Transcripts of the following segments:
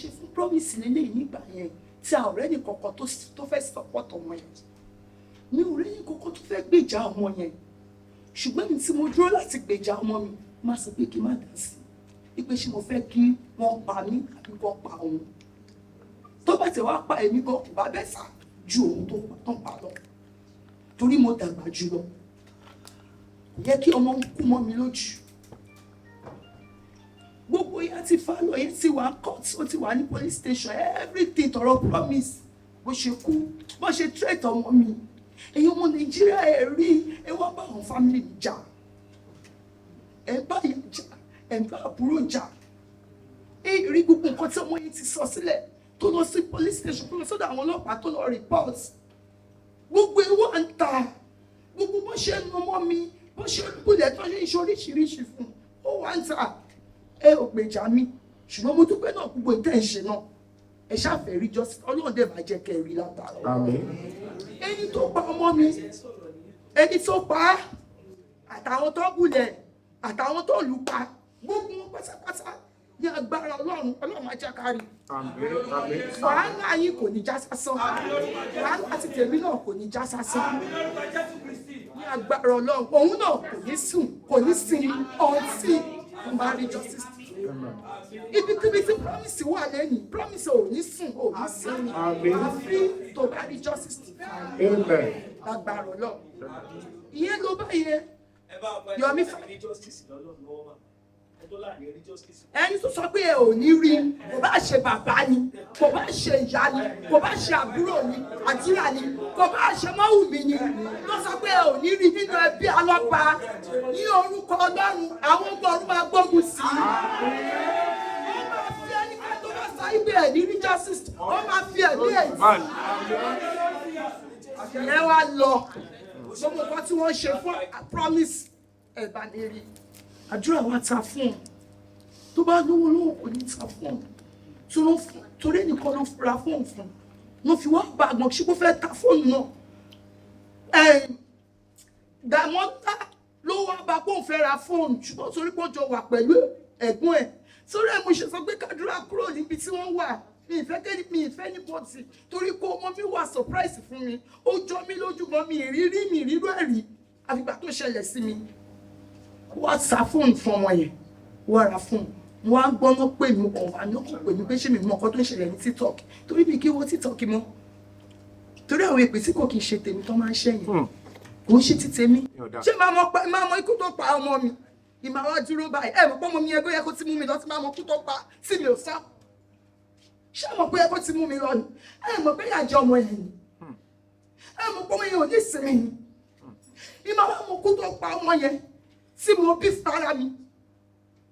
ṣe fún promise lélẹ́yìn nígbà yẹn tí a ò rẹ́ni kankan tó fẹ́ support ọmọ yẹn. Mi ò rẹ́ni kankan tó fẹ́ gbèjà ọmọ yẹn. Ṣùgbọ́n mi tí mo dúró láti gbèjà ọmọ mi, máa sọ pé kí n má dá sí i. Ipe ṣé mo fẹ́ kí wọ́n pa mí àbí wọ́n pa òun. Tó bá ti wá pa èmi gan kò bá bẹ́ẹ̀ sá ju òun tó tán pa lọ. Torí mo dàgbà jù lọ. Kò yẹ kí ọmọ kú mọ́ mi lójú. Gbogbo yẹn ti fa lọ, yẹn ti wà court, ó ti wà ní police station, everything tọrọ promise. Bó ṣe kú, bó ṣe threat ọmọ mi. Ẹ̀yin ọmọ Nàìjíríà ẹ̀ rí, ẹ wá bá àwọn family mi jà. Ẹ bá yẹn jà, ẹ bá àbúrò jà. Ẹ rí gbogbo nǹkan tí ọmọ yẹn ti sọ sílẹ̀ tó lọ sí police station, tó lọ sọ́dọ̀ àwọn ọlọ́pàá tó lọ report. Gbogbo ewu à ń ta. Gbogbo bó ṣe ń ọmọ mi, bó ṣe ń kulẹ̀ tó ṣe ń ṣe oríṣiríṣi fún. Ó wà ń ta. Ẹ ò gbèjà mi. Ṣùgbọ́n mo dúpẹ́ náà gbogbo ìtẹ́ ìṣe náà. Ẹ ṣàfẹ́ rí justice. Ọlọ́run dẹ̀ máa jẹ́ kẹ́ ẹ rí látara. Àmín. Ẹni tó pa ọmọ mi, ẹni tó pa á, àtàwọn tó gúnlẹ̀, àtàwọn tó lù pa, gbogbo wọn pátápátá ní agbára Ọlọ́run, Ọlọ́run máa jẹ́ ká rí. Àmín. Àmín. Wàhálà yín kò ní já sásán. Wàhálà ti tèmi náà kò ní já sásán. Ní agbára Ọlọ́run, òun náà kò ní sùn, kò ní sinmi, ọtí, ó máa rí justice. Ibikíbi tí promise wà lẹ́yìn, promise ò ní sùn, ò ní sinmi. Àfi tó bá rí justice. Amen. Lágbára Ọlọ́run. Ìyẹn ló bá yẹ. Yọ̀mí fà. Ẹni tó sọ pé ẹ ò ní rí, kò bá ṣe bàbá ni, kò bá ṣe ìyá ni, kò bá ṣe àbúrò ni, àdúrà ni, kò bá ṣe mọ́wùmí ni, tó sọ pé ẹ ò ní rí nínú ẹbí alọ́pàá ní orúkọ Ọlọ́run, àwọn ọmọ ọdún máa gbógun sí i. Ó máa fi ẹnikẹ́ni tó bá sọ ibẹ̀ ẹ̀ ní rí justice, ó máa fi ẹ̀mí ẹ̀ sí. Ìyẹn wá lọ, gbogbo nǹkan tí wọ́n ṣe fún promise ẹ̀ bá lè rí. Àdúrà wa ta fún un. Tó bá lówó lówó kò ní ta fún un. Torí ẹnìkan ló ra fóònù fún un. Ló fi wá bá àgbọn ṣé kó fẹ́ ta fóònù náà. Dàmọ́tà ló wá bá kó fẹ́ ra fóònù ṣùgbọ́n torí pé ó jọ wà pẹ̀lú ẹ̀gbọ́n ẹ̀. Sórí ẹ̀ mo ṣe sọ pé kádúrà kúrò níbi tí wọ́n wà. Mi ìfẹ́ ní bọ́ọ̀tì torí kó ọmọ mi wà surprise fún mi. Ó jọ mí lójú gan mi ìrírú ẹ̀rí àfìgbà tó ṣẹlẹ̀ sí mi. Wọ́n sa fóònù fún ọmọ yẹn, wọ́n ra fóònù. Wọ́n á gbọ́ná pè mí ọ̀wá ní ọkọ̀ pè mí pé ṣé mi mọ ọkọ̀ tó ń ṣẹlẹ̀ ní TikTok torí mi kí wọ́n TikTok mọ́. Torí àwọn èpè tí kò kì í ṣe tèmi tó máa ń ṣẹ̀yìn. Kò ń ṣe ti tèmi. Ṣé máa mọ ikú tó pa ọmọ mi? Ìmọ̀ àwọn dúró báyìí. Ẹ mọ̀ pé ọmọ mi ẹgbẹ́ yẹ kó ti mú mi lọ sí máa mọ ikú tó pa sí mi ò sá. Ṣé mọ̀ pé ẹ kó ti mú mi lọ ni? Ẹ mọ̀ pé ìyàjẹ́ ọmọ yẹn ni. Ẹ mọ̀ pé ọmọ yẹn ò ní ìsinmi ni. Ìmọ̀ àwọn ikú tó pa ọmọ yẹn tí mo bí fara mi.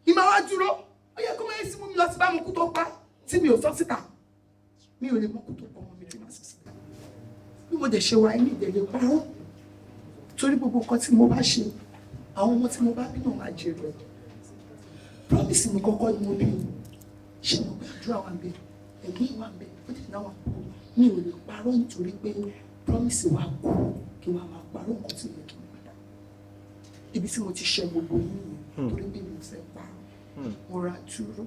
Ìmọ̀ wá dúró, ó yẹ kó mẹ́rin sí mú mi lọ sí bá mú kú tó pa tí mi ò sọ síta. Mi ò lè mọ́ kú tó pa ọmọ mi tí máa sọ síta. Bí mo dẹ̀ ṣe wá ẹni ìdẹ̀lẹ̀ parọ́. Torí gbogbo nǹkan tí mo bá ṣe, àwọn ọmọ tí mo bá bí náà máa jèrè. Promise mi kọ́kọ́ ni mo bí. Ṣé mo gbé àdúrà wa ń bẹ? Ẹ̀gbọ́n wa ń bẹ, ó dẹ̀ náà wà kú. Mi ò lè parọ́ nítorí pé promise wa kú kí wọ́n máa parọ́ nǹkan tí ó yẹ kí n padà. Ibi tí mo ti ṣe gbogbo yìí torí pé mi ò fẹ́ parọ́. Mo ra dúró.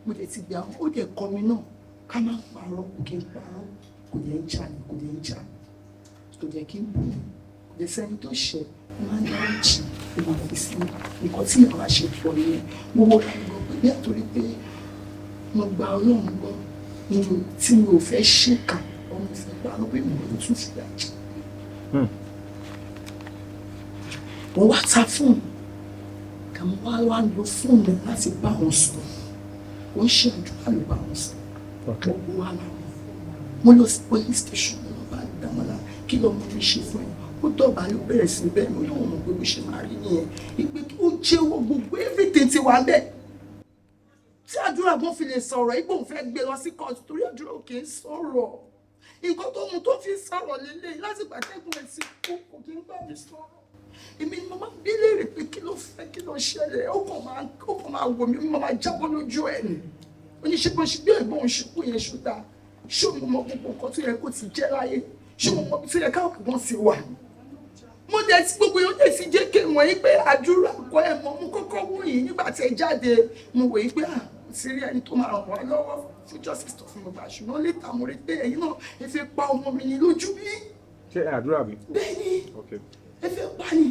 Mo dẹ̀ ti gbé àwọn ó dẹ̀ kọ́ mi náà ká má parọ́ kí n parọ́. Kò dẹ̀ ń jà ní kò dẹ̀ ń jà. Kò dẹ̀ kí n bù mí. Kò dẹ̀ sẹ́ni tó ṣẹ̀. Mo máa ń dárí jì ní mo fi sí nǹkan tí ìyàwó ṣe fọ nìyẹn. Mo wọ́n ra gbọ́ pé bí àtòrí pé mo gba Ọlọ́run gbọ́ tí mi ò fẹ́ ṣèkà ọmọ ìfẹ́ parọ́ pé mo ò tún fi àjẹ́. Mo wá ta fóònù kà mo wá lo fóònù láti bá wọn sọ̀rọ̀ ó ń ṣe àdúrà ló bá wọn sọ̀rọ̀ gbogbo wa láwọn mo lọ sí police station lọ bá Dàmọ́lá kí lọmọ mi ṣe fún ẹ ó dọ̀bà ló bẹ̀rẹ̀ sí bẹ́ẹ̀ mo lóun mọ̀ pé bó ṣe máa rí nìyẹn ìpè ó jẹ́wọ́ gbogbo everything ti wà bẹ́ẹ̀ tí àdúrà gan fi lè sọ̀rọ̀ igbó òun fẹ́ gbé lọ sí court torí àdúrà ò kì í sọ̀rọ̀ nǹkan tó mú tó fi sọ̀rọ̀ lélẹ̀ láti gbàtẹ́gùn ẹ̀ sí kò kì í gbà mí sọ̀rọ̀ èmi ni mo máa bí léèrè pé kí ló fẹ́ kí ló ṣẹlẹ̀ ó kàn máa wò mí mo máa jábọ́ lójú ẹ̀ ni oníṣègùn ṣùgbọ́n ẹ̀gbọ́n òṣùpù yẹn ṣùgbọ́n ṣé mo mọ gbogbo nǹkan tó yẹ kó ti jẹ́ láyé ṣé mo mọ bí tó yẹ káwọn kò wọ́n ti wà mo dẹ̀ ti gbogbo yóò dẹ̀ ti jẹ́ kí wọ́n yí pé àdúrà kọ́ ẹ̀ mọ́ mo kọ́kọ́ wò yìí nígbà tí ẹ jáde mo wò yí pé sí rí ẹni tó máa ràn wá lọ́wọ́ fún justice tó fún gbogbo àṣùwọ̀n létà mo rí pé ẹ̀yin náà ẹ fẹ́ pa ọmọ mi ní lójú bí. ṣé àdúrà mi. bẹ́ẹ̀ni ẹ fẹ́ pa ni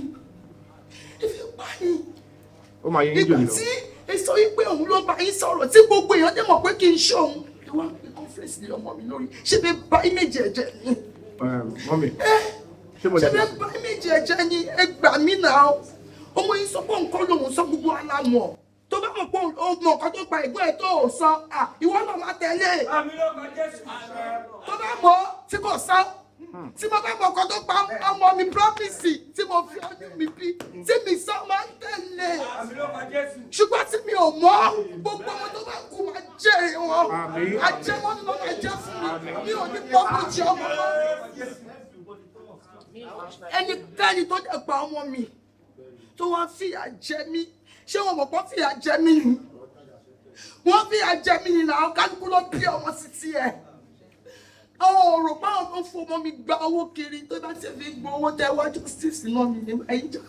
ẹ fẹ́ pa ni. ó máa yẹ yín jòlè lọ. ìgbà tí ẹ sọ wípé òun ló bá yín sọ̀rọ̀ tí gbogbo èèyàn dẹ̀ mọ̀ pé kì í ṣe òun ẹ wá pé conference lé ọmọ mi lórí ṣé fẹ́ bá image ẹ̀jẹ̀ ni. mọ́mì ṣé mo lè ṣé fẹ́ bá image ẹ̀jẹ̀ ni ẹ gbà mí náà ọmọ yìí sọ pé nǹkan lòun sọ gbogbo alámọ̀ tó bá mọ̀ pé ó mọ nǹkan tó pa ẹ̀gbọ́n ẹ̀ tó ò sọ ìwọ náà máa tẹ̀lé tó bá mọ̀ tí kò sọ tí mo bá mọ̀ nǹkan tó pa ọmọ mi promise tí mo fi ọdún mi bí tí mi sọ máa ń tẹ̀lé ṣùgbọ́n tí mi ò mọ̀ gbogbo ọmọ tó bá kú máa jèrè wọn àjẹmọ́ ni wọ́n máa jẹ́ fún mi ò ní pọ́pọ́ jẹ ọmọ ẹnikẹ́ni tó dẹ̀ pa ọmọ mi tó wá fìyà jẹ mí ṣé wọn mọ̀ pé fìyà jẹ mí ni wọ́n fìyà jẹ mí ni náà kálukú ló bí ọmọ sí tiẹ̀ àwọn ọ̀rọ̀ báwọn tó fọmọ mi gba owó kiri tó bá ti fi gbọ́ owó tẹ wá justice náà mi ní ẹ̀yìnjà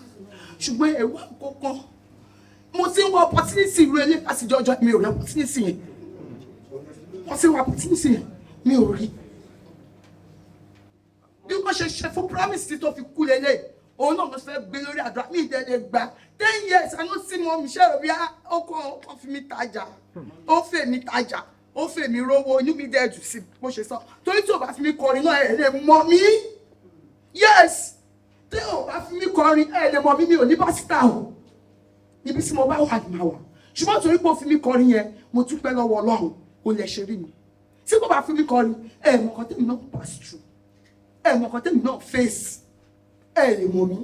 ṣùgbọ́n ẹ̀wà kọ̀ọ̀kan mo ti ń wọ opportunity ìlú ẹlẹ́ àtijọ́jọ́ mi ò rí opportunity yẹn wọ́n ti ń wọ opportunity yẹn mi ò rí bí wọ́n ṣe ṣe fún promise tó fi kú lélẹ̀ òun náà ló fẹ́ gbé lórí àdúrà mi ìdẹ́lẹ̀ gbà 10 years àná sí mọ́ mi ṣe rò bí ọkọ̀ fi mi tajà ó fẹ́ mi tajà ó fẹ́ mi rówó inú mi dẹ̀ jù sí bó ṣe sọ torí tí ò bá fi mi kọrin náà ẹ̀ lè mọ̀ mí yes tí ò bá fi mi kọrin ẹ̀ lè mọ̀ mí mi ò ní pásítà o ibi tí mo bá wà ní máa wà ṣùgbọ́n torí pé ó fi mi kọrin yẹn mo dúpẹ́ lọ́wọ́ Ọlọ́run ó lè ṣe rí mi tí kò bá fi mi kọrin ẹ̀ mọ̀ kan tèmi náà pass through ẹ̀ mọ̀ kan tèmi náà face ẹ lè mọ̀ mí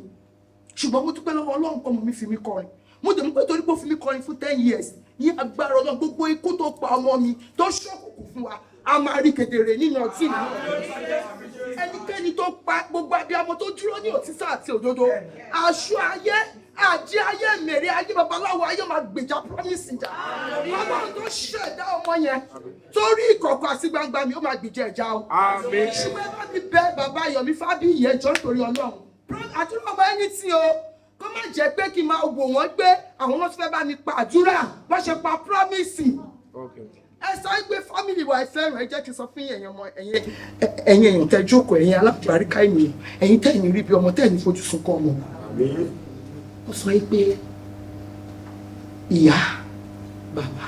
ṣùgbọ́n mo dúpẹ́ lọ́wọ́ Ọlọ́run kọ́ mọ̀ mi fi mí kọrin mo dẹ̀ mú pé torí pé ó fi mí kọrin fún 10 years ní agbára Ọlọ́run gbogbo ikú tó pa ọmọ mi tó ṣọ́kùnkù fún wa a máa rí kedere nínú ọtí mi ẹnikẹ́ni tó pa gbogbo abiyamọ tó dúró ní òtítọ́ àti òdodo aṣọ ayé àjẹ ayé mèrè ayé babaláwo ayé máa gbèjà promise jà Ọlọ́run tó ṣẹ̀dá ọmọ yẹn torí ìkọ̀kọ̀ àti gbangba mi ó máa gbèjà ẹ̀já o ṣùgbọ́n ẹ bá mi bẹ bàbá Yomi Fábíyì ẹjọ́ nítorí Ọlọ́run àdúrà ọmọ ẹni tí o kó má jẹ́ pé kí n máa wò wọ́n pé àwọn ọmọ tó fẹ́ bá mi pa àdúrà wọ́n ṣe pa promise ẹ sọ pé family wa ẹ fẹ́ràn ẹ jẹ́ kí n sọ fún ẹ̀yin ọmọ ẹ̀yin èèyàn tẹ́ jókòó ẹ̀yin alábàáríkà ènìyàn ẹ̀yin tẹ́ ẹ̀yin rí bí ọmọ tẹ́ ẹ̀yin fojú sunkún ọmọ ó sọ pé ìyá bàbá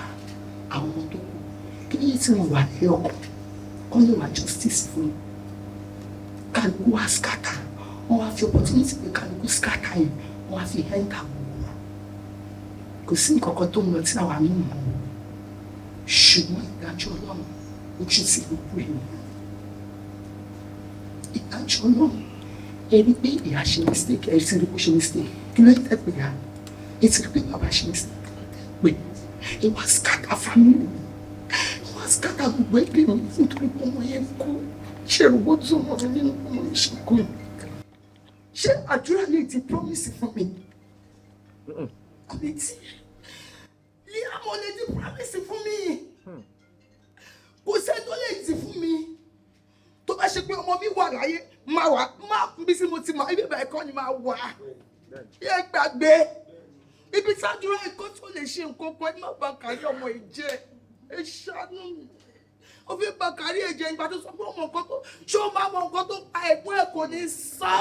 àwọn ọmọ tó kù kí ní tí wọ́n wà ní ọkọ̀ kọ́ lè wà justice fún kálukú wá scatter wọ́n wá fi opportunity pé kálukú scatter yẹn wọ́n wá fi enter gbogbo kò sí nǹkan kan tó ń lọ tí àwa mímú ṣùgbọ́n ìdájọ́ Ọlọ́run ojú sí gbogbo ènìyàn ìdájọ́ Ọlọ́run ẹ rí pé ìyá ṣe mistake ẹ sì rí pé ṣe mistake kí ló tẹ́ pé ya ẹ ti rí pé bàbá ṣe mistake pé ẹ wá scatter family ẹ wá scatter gbogbo ẹgbẹ́ mi nítorí pé ọmọ yẹn kú ṣe rògbò tó ọmọ mi nínú ọmọ mi ṣe kú ṣé àdúrà lè ti promise fún mi àbí tí Liam lè ti promise fún mi kò sẹ́ tó lè ti fún mi tó bá ṣe pé ọmọ mi wà láyé máa wà máa bí sí mo ti mọ ibi ìbá ẹ̀kọ́ ni máa wà yẹ gbàgbé ibi tí àdúrà ẹ̀kọ́ tó lè ṣe nǹkan kan ẹ má bàa kárí ọmọ ìjẹ ẹ ṣàánú mi ó fi bá kárí ẹ̀jẹ̀ ìgbà tó sọ pé ọmọ nǹkan tó ṣé ó máa mọ nǹkan tó pa ẹ̀gbọ́n ẹ̀ kò ní sọ.